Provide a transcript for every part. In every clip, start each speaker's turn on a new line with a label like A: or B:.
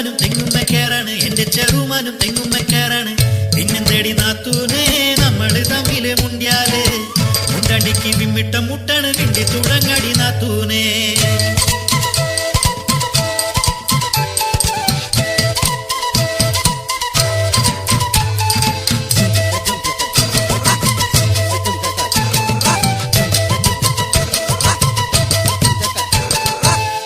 A: ചെറുമാനും തെങ്ങുമ്മക്കാരാണ്, എന്റെ ചെറുമാനും തെങ്ങുമ്മക്കാരാണ്. പിന്നെന്തേടി നാത്തൂനെ നമ്മള് തമ്മില് മുണ്ടിയാല് മുണ്ടടിക്ക് വിമ്മിട്ട മുട്ടാണ് മിണ്ടി തുടങ്ങടി നാത്തൂനെ.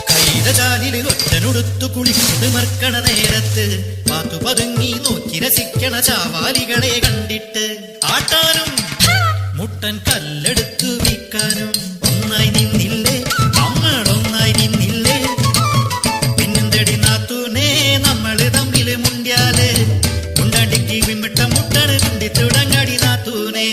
A: കൈതചാലില് ഒറ്റനൊടുത്തു കുളിച്ചത് മർക്കണ നേരത്ത് പാത്തു പതുങ്ങി നോക്കി രസിക്കണ ചാവാലികളെ കണ്ടിട്ട് ആട്ടാനും മുട്ടൻ കല്ലെടുത്തു വിൽക്കാനും ഒന്നായി നിന്നില്ലേ, നമ്മളൊന്നായി നിന്നില്ലേ. പിന്നെന്തടി നാത്തൂനെ നമ്മള് തമ്മില് മുണ്ടിയാല് മുണ്ടടിക്ക് വിമ്മിട്ട മുട്ടാണ് മുണ്ടി തുടങ്ങടി നാത്തൂനെ.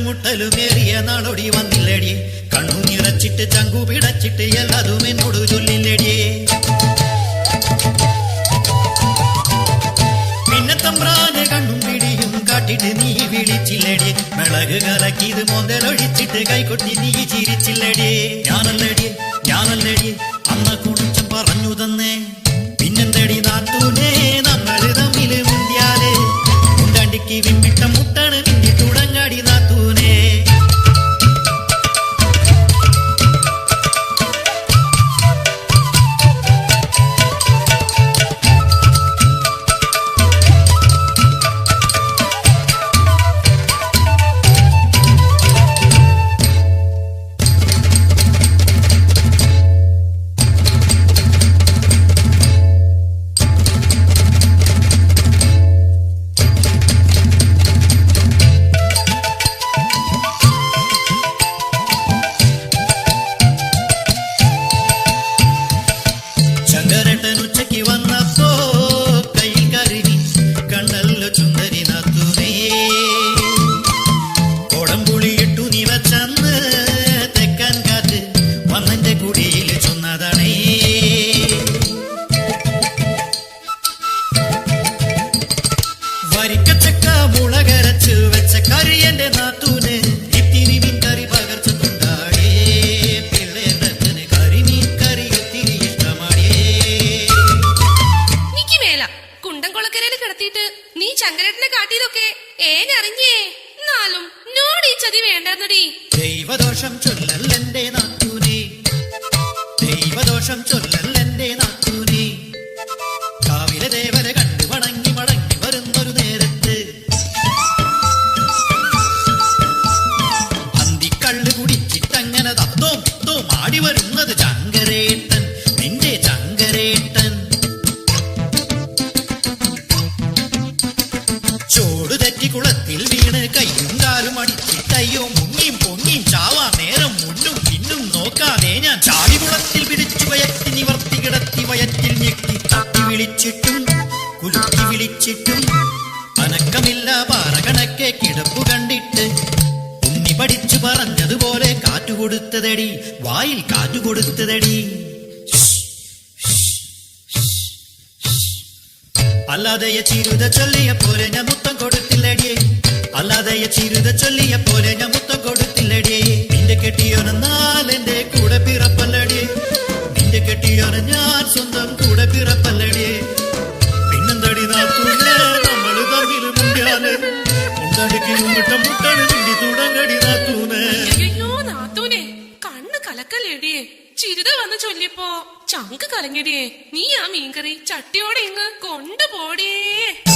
A: മുട്ടലുമേറിയ നാളൊടി വന്നില്ലടിയെ, കണ്ണു നിറച്ചിട്ട് ചങ്കു പിടച്ചിട്ട് എല്ലാതും എന്നോട് ചൊല്ലില്ലടിയെ. പിന്നെ തമ്പ്രാന് കണ്ണും പിടിയും കാട്ടിട്ട് നീ വിളിച്ചില്ലടിയെ, മിളക് കലക്കിത് മോന്തലൊഴിച്ചിട്ട് കൈകൊട്ടി നീ ചിരിച്ചില്ലടിയെ. ഞാനല്ലടിയെ ഞാനല്ലടിയെ അന്ന കുണിച്ചും പറഞ്ഞു തന്നേ. പിന്നെന്തടി നാത്തൂനെ നമ്മള് തമ്മില് മുണ്ടിയാല് മുണ്ടടിക്ക് വിമ്മിട്ട മുട്ടാണ് മിണ്ടി തുടങ്ങാടി നാത്തൂനെ. ഉച്ചയ്ക്ക് വന്നപ്പോ കയ്യിൽ കരുതി കണ്ണല്ലോ ചുന്ദരി നാത്തൂനേ. കോടംപുളിയിട്ടു നീ വച്ചന്ന് തെക്കാൻ കാറ്റ് വന്നെന്റെ കുടിയിൽ ചൊന്നതാണേ. വരിക്കച്ചക്ക മുളകരച്ച് വെച്ച കറി എന്റെ നാത്തൂന് ഇത്തിരി മീൻ കറി പകർച്ചുണ്ടാടേ. പിള്ളേരത്തിന് കരിമീൻ കറി ഒത്തിരി ഇഷ്ടമാടിയേ.
B: കുണ്ടംകുളക്കരയിൽ കിടത്തിയിട്ട് നീ ചങ്കരേട്ടനെ കാട്ടിയതൊക്കെ ഏനറിഞ്ഞേ. എന്നാലും നോട് ഈ ചതി വേണ്ടെന്നടി.
A: ദൈവദോഷം ചൊല്ലല്ലെന്റെ നാത്തൂനെ, ദൈവദോഷം ചൊല്ലല്ലെന്റെ നാത്തൂനെ. കാവിലെ ദേവരെ കണ്ടു വണങ്ങി മടങ്ങി വരുന്നൊരു നേരത്ത് അന്തിക്കള്ളു കുടിച്ചിട്ടങ്ങനെ തത്തോം തത്തോം ആടി വരുന്നത് ചങ്കരേട്ടൻ, നിന്റെ ചങ്കരേട്ടൻ. ചോട് തെറ്റി കുളത്തിൽ വീണ് കയ്യും കാലും അടിച്ചിട്ടയ്യോ മുങ്ങിയും പൊങ്ങിയും ചാവാ നേരം മുന്നും പിന്നും നോക്കാതെ ഞാൻ ചാടി കുളത്തിൽ പിടിച്ചു വയറ്റി നിവർത്തി കിടത്തി വയറ്റിൽ ഞെക്കി തട്ടി വിളിച്ചിട്ടും കുലുക്കി വിളിച്ചിട്ടും അനക്കമില്ല പാറ കണക്കെ കിടപ്പു കണ്ടിട്ട് ഉണ്ണി പഠിച്ചു പറഞ്ഞതുപോലെ കാറ്റുകൊടുത്തതടി, വായിൽ കാറ്റുകൊടുത്തതടി. അല്ലാതെ ചിരുത ചൊല്ലിയ പോലെ ഞാൻ മുത്തം കൊടുത്തില്ലടിയേ, അല്ലാതെ ചിരുത ചൊല്ലിയ പോലെ ഞാൻ മുത്തം കൊടുത്തില്ലടിയേ. നിന്റെ കെട്ടിയോനെന്നാൽ എന്റെ കൂടെ പിറപ്പല്ലടിയേ, നിന്റെ കെട്ടിയോനെ ഞാൻ സ്വന്തം കൂടെ പിറപ്പല്ലടിയേ. പിന്നെന്തടി നാത്തൂനെ നമ്മള് തമ്മില് മുണ്ടിയാല് മുണ്ടടിക്ക് മുന്നിട്ട മുട്ടാണ് മിണ്ടി തുടങ്ങടി നാത്തൂനെ.
B: നാത്തൂനെ കണ്ണ് കലക്കല്ലേടിയേ, ചിരുത വന്ന് ചൊല്ലിയപ്പോ ചങ്ക് കലങ്ങിടിയേ. നീ ആ മീൻകറി ചട്ടിയോടെ ഇങ്ങ് കൊണ്ടുപോടിയേ.